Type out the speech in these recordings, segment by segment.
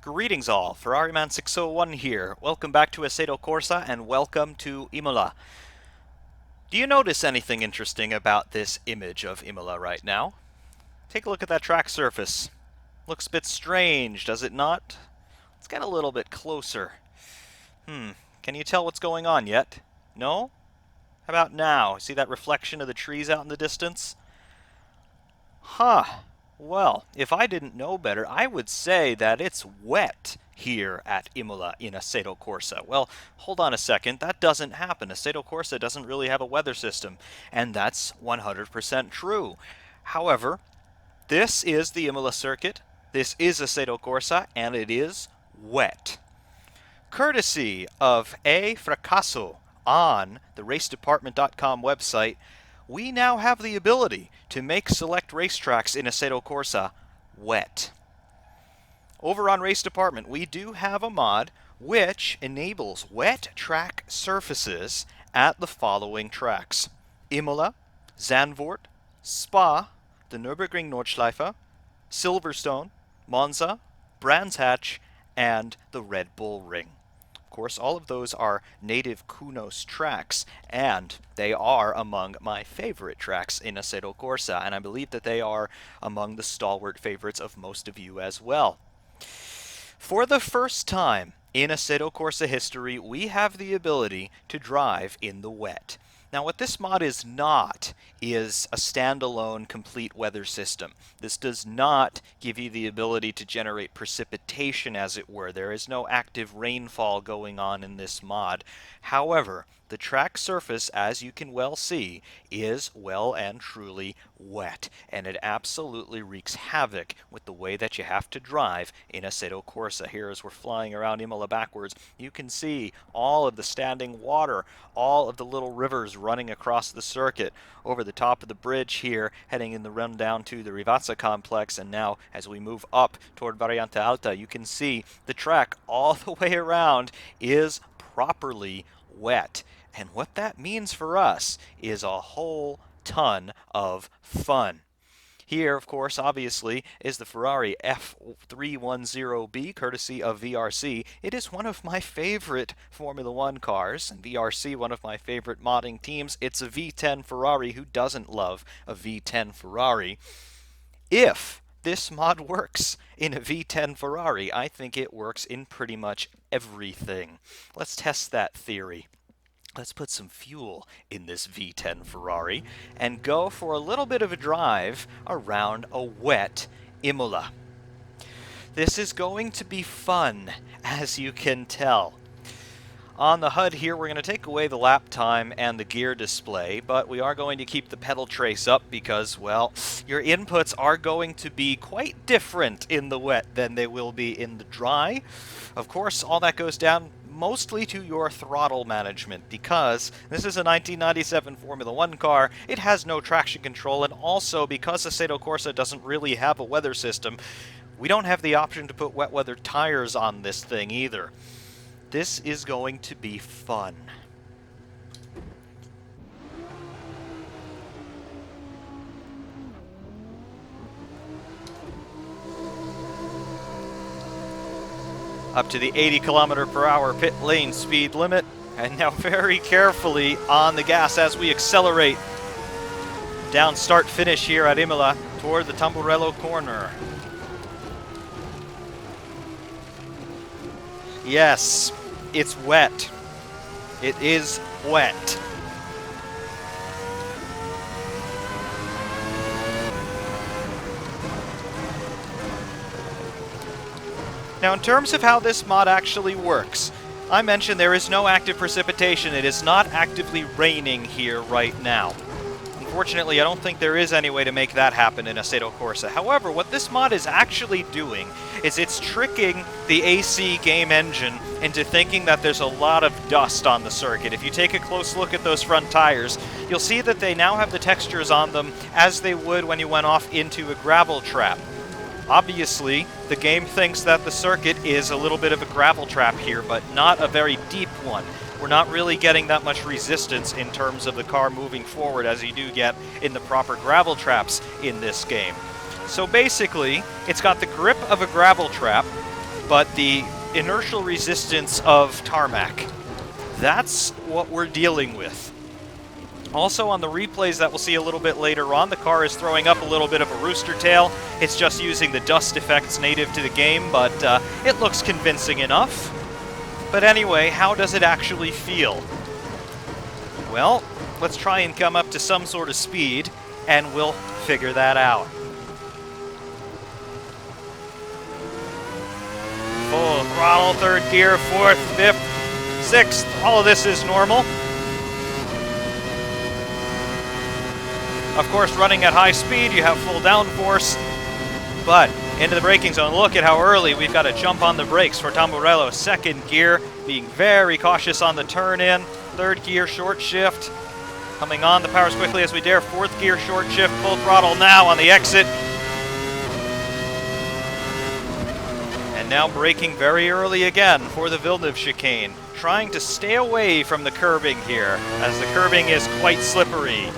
Greetings all, Ferrariman601 here. Welcome back to Assetto Corsa and welcome to Imola. Do you notice anything interesting about this image of Imola right now? Take a look at that track surface. Looks a bit strange, does it not? Let's get a little bit closer. Can you tell what's going on yet? No? How about now? See that reflection of the trees out in the distance? Huh. Well, if I didn't know better, I would say that it's wet here at Imola in Assetto Corsa. Well, hold on a second. That doesn't happen. Assetto Corsa doesn't really have a weather system, and that's 100% true. However, this is the Imola circuit, this is Assetto Corsa, and it is wet. Courtesy of A Fracasso on the racedepartment.com website, we now have the ability to make select racetracks in Assetto Corsa wet. Over on Race Department, we do have a mod which enables wet track surfaces at the following tracks: Imola, Zandvoort, Spa, the Nürburgring Nordschleife, Silverstone, Monza, Brands Hatch, and the Red Bull Ring. Of course, all of those are native Kunos tracks, and they are among my favorite tracks in Assetto Corsa, and I believe that they are among the stalwart favorites of most of you as well. For the first time in Assetto Corsa history, we have the ability to drive in the wet. Now, what this mod is not is a standalone complete weather system. This does not give you the ability to generate precipitation, as it were. There is no active rainfall going on in this mod. However, the track surface, as you can well see, is well and truly wet, and it absolutely wreaks havoc with the way that you have to drive in Assetto Corsa. Here, as we're flying around Imola backwards, you can see all of the standing water, all of the little rivers running across the circuit, over the top of the bridge here, heading in the run down to the Rivazza complex, and now as we move up toward Variante Alta, you can see the track all the way around is properly wet. And what that means for us is a whole ton of fun. Here, of course, obviously, is the Ferrari F310B, courtesy of VRC. It is one of my favorite Formula One cars, and VRC, one of my favorite modding teams. It's a V10 Ferrari. Who doesn't love a V10 Ferrari? If this mod works in a V10 Ferrari, I think it works in pretty much everything. Let's test that theory. Let's put some fuel in this V10 Ferrari and go for a little bit of a drive around a wet Imola. This is going to be fun, as you can tell. On the HUD here, we're going to take away the lap time and the gear display, but we are going to keep the pedal trace up because, well, your inputs are going to be quite different in the wet than they will be in the dry. Of course, all that goes down mostly to your throttle management, because this is a 1997 Formula One car. It has no traction control, and also because Assetto Corsa doesn't really have a weather system, we don't have the option to put wet weather tires on this thing either. This is going to be fun. Up to the 80km/h pit lane speed limit, and now very carefully on the gas as we accelerate down start-finish here at Imola toward the Tamburello corner. Yes, it's wet. It is wet. Now, in terms of how this mod actually works, I mentioned there is no active precipitation. It is not actively raining here right now. Unfortunately, I don't think there is any way to make that happen in Assetto Corsa. However, what this mod is actually doing is it's tricking the AC game engine into thinking that there's a lot of dust on the circuit. If you take a close look at those front tires, you'll see that they now have the textures on them as they would when you went off into a gravel trap. Obviously, the game thinks that the circuit is a little bit of a gravel trap here, but not a very deep one. We're not really getting that much resistance in terms of the car moving forward as you do get in the proper gravel traps in this game. So basically, it's got the grip of a gravel trap, but the inertial resistance of tarmac. That's what we're dealing with. Also on the replays that we'll see a little bit later on, the car is throwing up a little bit of a rooster tail. It's just using the dust effects native to the game, but it looks convincing enough. But anyway, how does it actually feel? Well, let's try and come up to some sort of speed, and we'll figure that out. Full throttle, third gear, fourth, fifth, sixth. All of this is normal. Of course, running at high speed, you have full downforce, but into the braking zone. Look at how early we've got to jump on the brakes for Tamburello. Second gear, being very cautious on the turn-in. Third gear, short shift. Coming on the power as quickly as we dare. Fourth gear, short shift, full throttle now on the exit. And now braking very early again for the Villeneuve chicane. Trying to stay away from the curbing here, as the curbing is quite slippery.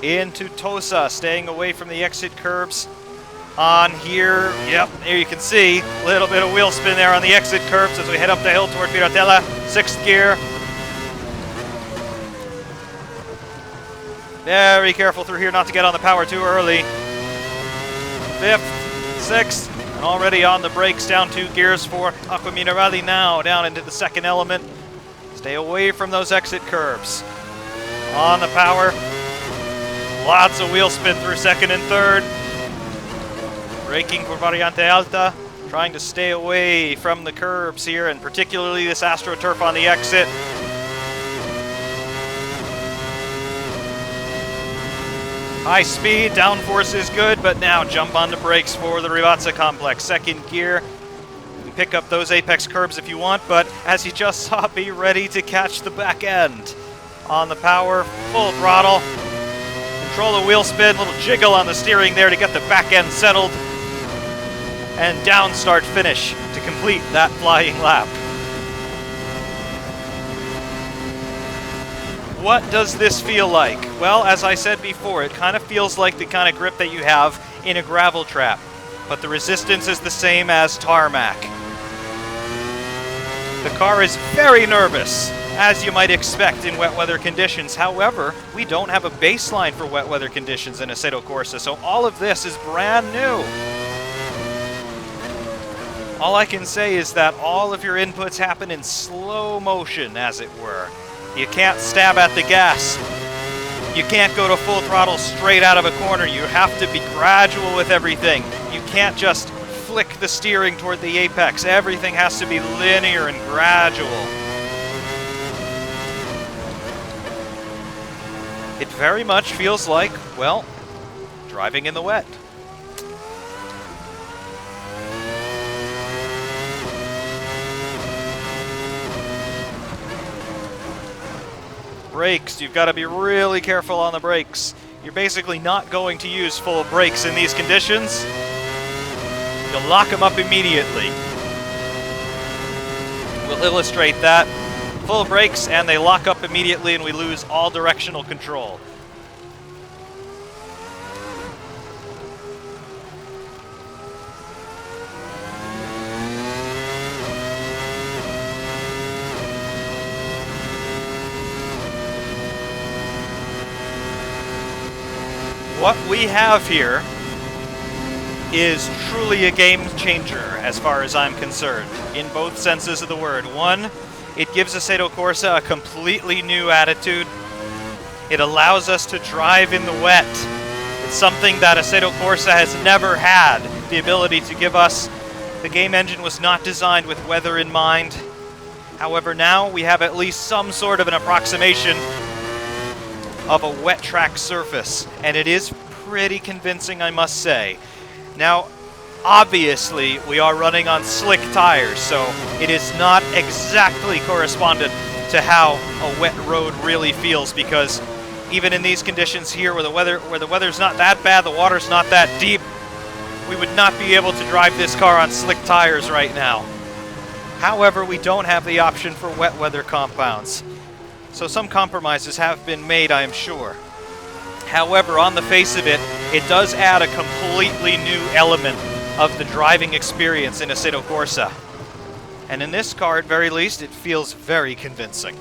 Into Tosa, staying away from the exit curbs. On here, yep, here you can see a little bit of wheel spin there on the exit curbs as we head up the hill toward Piratella. Sixth gear. Very careful through here not to get on the power too early. Fifth, sixth, and already on the brakes, down 2 gears for Acqua Minerale now, down into the second element. Stay away from those exit curbs. On the power. Lots of wheel spin through second and third. Braking for Variante Alta, trying to stay away from the curbs here, and particularly this AstroTurf on the exit. High speed, downforce is good, but now jump on the brakes for the Rivazza complex. Second gear. You can pick up those apex curbs if you want, but as you just saw, be ready to catch the back end. On the power, full throttle. Control the wheel spin, little jiggle on the steering there to get the back end settled. And down start finish to complete that flying lap. What does this feel like? Well, as I said before, it kind of feels like the kind of grip that you have in a gravel trap, but the resistance is the same as tarmac. The car is very nervous, as you might expect in wet weather conditions. However, we don't have a baseline for wet weather conditions in Assetto Corsa, so all of this is brand new. All I can say is that all of your inputs happen in slow motion, as it were. You can't stab at the gas. You can't go to full throttle straight out of a corner. You have to be gradual with everything. You can't just flick the steering toward the apex. Everything has to be linear and gradual. It very much feels like, well, driving in the wet. Brakes, you've got to be really careful on the brakes. You're basically not going to use full brakes in these conditions. You'll lock them up immediately. We'll illustrate that. Full brakes and they lock up immediately and we lose all directional control. What we have here is truly a game changer as far as I'm concerned, in both senses of the word. One, it gives Assetto Corsa a completely new attitude. It allows us to drive in the wet. It's something that Assetto Corsa has never had the ability to give us. The game engine was not designed with weather in mind. However, now we have at least some sort of an approximation of a wet track surface, and it is pretty convincing, I must say. Now, obviously, we are running on slick tires, so it is not exactly correspondent to how a wet road really feels, because even in these conditions here where the weather's not that bad, the water's not that deep, we would not be able to drive this car on slick tires right now. However, we don't have the option for wet weather compounds. So some compromises have been made, I am sure. However, on the face of it, it does add a completely new element of the driving experience in Assetto Corsa. And in this car, at very least, it feels very convincing.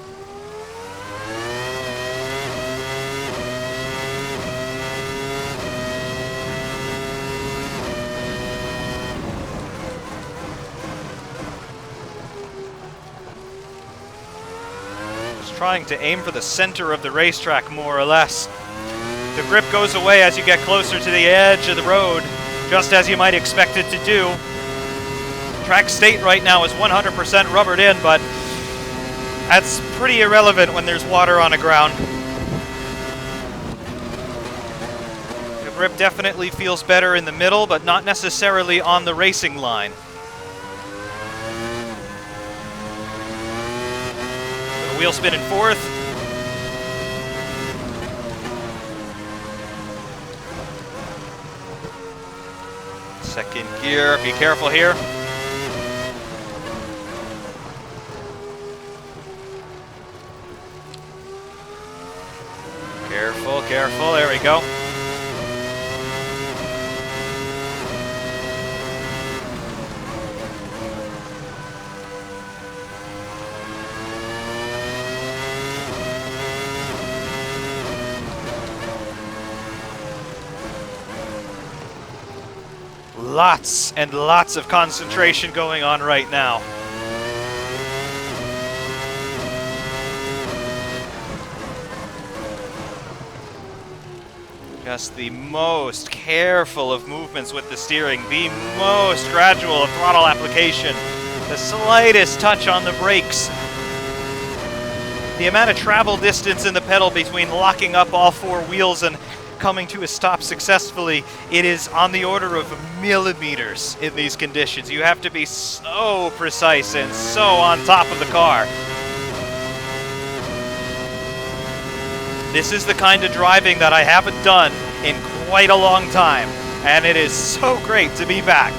Just trying to aim for the center of the racetrack, more or less. The grip goes away as you get closer to the edge of the road, just as you might expect it to do. Track state right now is 100% rubbered in, but that's pretty irrelevant when there's water on the ground. The grip definitely feels better in the middle, but not necessarily on the racing line. The wheel spin in fourth. Second gear, be careful here. Careful, careful, there we go. Lots and lots of concentration going on right now. Just the most careful of movements with the steering, the most gradual of throttle application, the slightest touch on the brakes. The amount of travel distance in the pedal between locking up all four wheels and coming to a stop successfully, it is on the order of millimeters in these conditions. You have to be so precise and so on top of the car. This is the kind of driving that I haven't done in quite a long time, and it is so great to be back.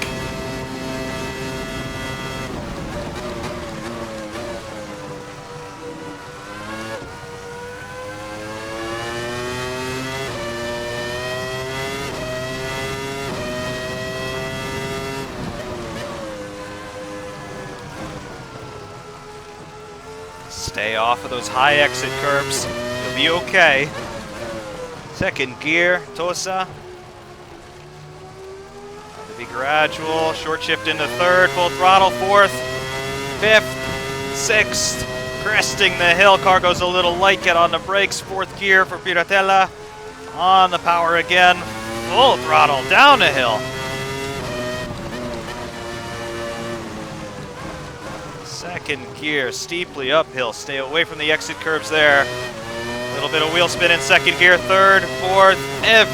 Stay off of those high exit curbs. You'll be okay. Second gear, Tosa. To be gradual. Short shift into third. Full throttle. Fourth. Fifth. Sixth. Cresting the hill. Car goes a little light. Get on the brakes. Fourth gear for Piratella. On the power again. Full throttle. Down the hill. Second gear, steeply uphill. Stay away from the exit curves there. A little bit of wheel spin in second gear, third, fourth, fifth.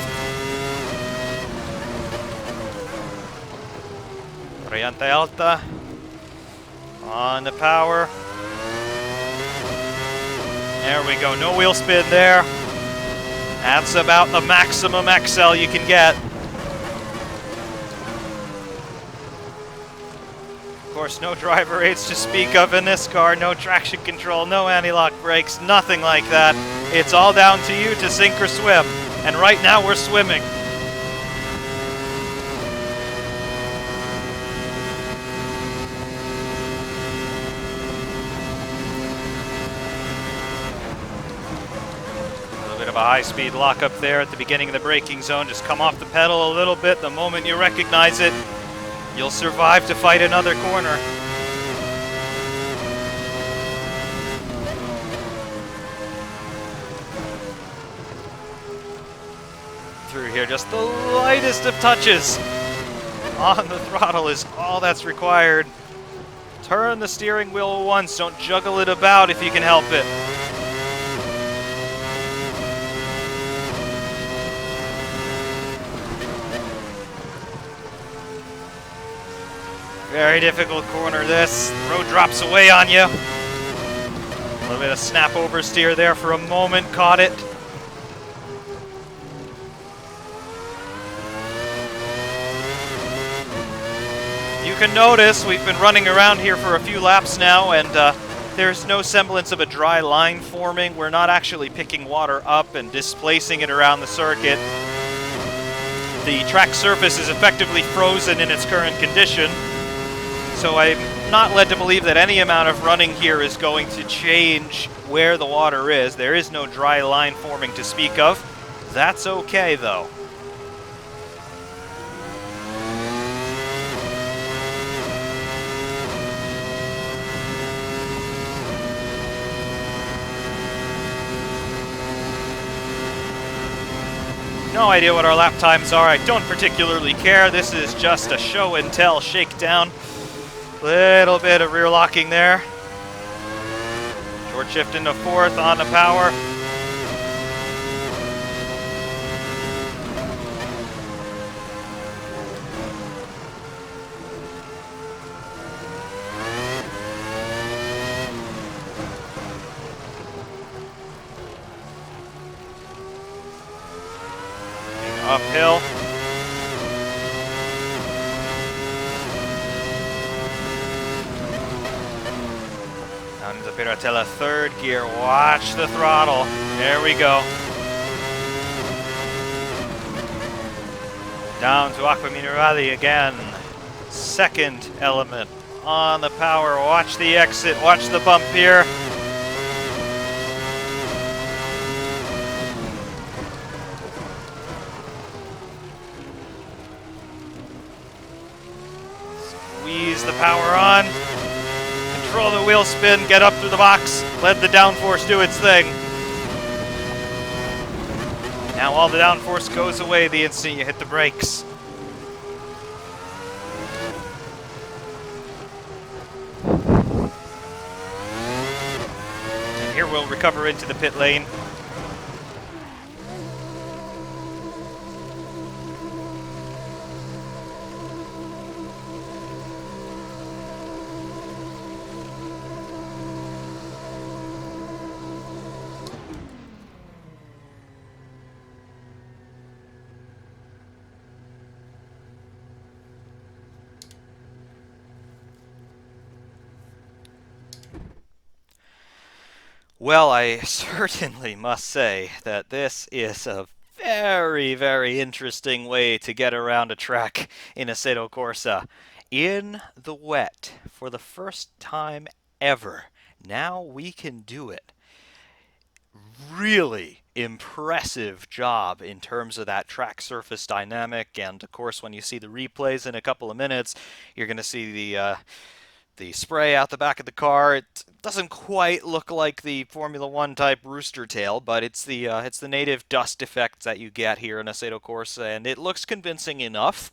Variante alta. On the power. There we go, no wheel spin there. That's about the maximum XL you can get. Of course, no driver aids to speak of in this car, no traction control, no anti-lock brakes, nothing like that. It's all down to you to sink or swim. And right now we're swimming. A little bit of a high-speed lock up there at the beginning of the braking zone. Just come off the pedal a little bit. The moment you recognize it, you'll survive to fight another corner. Through here, just the lightest of touches on the throttle is all that's required. Turn the steering wheel once, don't juggle it about if you can help it. Very difficult corner this. Road drops away on you. A little bit of snap oversteer there for a moment, caught it. You can notice we've been running around here for a few laps now, and there's no semblance of a dry line forming. We're not actually picking water up and displacing it around the circuit. The track surface is effectively frozen in its current condition, so I'm not led to believe that any amount of running here is going to change where the water is. There is no dry line forming to speak of. That's okay, though. No idea what our lap times are. I don't particularly care. This is just a show and tell shakedown. Little bit of rear locking there. Short shift into fourth on the power. Uphill. Down into Piratella, third gear. Watch the throttle. There we go. Down to Acqua Minerale again. Second element on the power. Watch the exit. Watch the bump here. Squeeze the power on. Control the wheel spin. Get up through the box. Let the downforce do its thing. Now all the downforce goes away the instant you hit the brakes. And here we'll recover into the pit lane. Well, I certainly must say that this is a very, very interesting way to get around a track in Assetto Corsa. In the wet, for the first time ever. Now we can do it. Really impressive job in terms of that track surface dynamic, and of course when you see the replays in a couple of minutes, you're going to see the spray out the back of the car. It doesn't quite look like the Formula One type rooster tail, but it's the native dust effect that you get here in Assetto Corsa, and it looks convincing enough,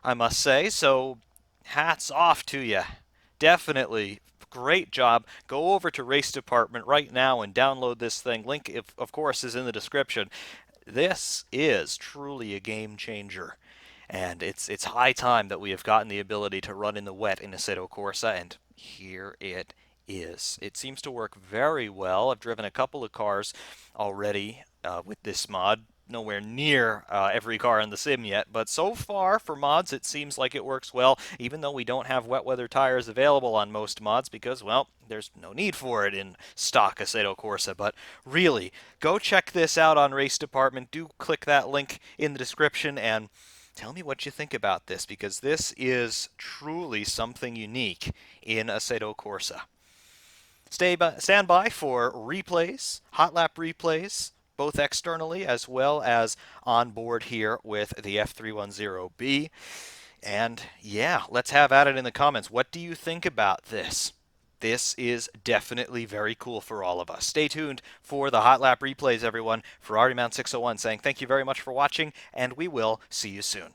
I must say. So, hats off to you. Definitely. Great job. Go over to Race Department right now and download this thing. Link, of course, is in the description. This is truly a game changer. And it's high time that we have gotten the ability to run in the wet in Assetto Corsa, and here it is. It seems to work very well. I've driven a couple of cars already with this mod. Nowhere near every car in the sim yet, but so far for mods it seems like it works well, even though we don't have wet weather tires available on most mods because, well, there's no need for it in stock Assetto Corsa. But really, go check this out on Race Department. Do click that link in the description and tell me what you think about this, because this is truly something unique in Assetto Corsa. Stand by for replays, hot lap replays, both externally as well as on board here with the F310B. And yeah, let's have at it in the comments. What do you think about this? This is definitely very cool for all of us. Stay tuned for the hot lap replays, everyone. Ferrari Mount 601 saying thank you very much for watching, and we will see you soon.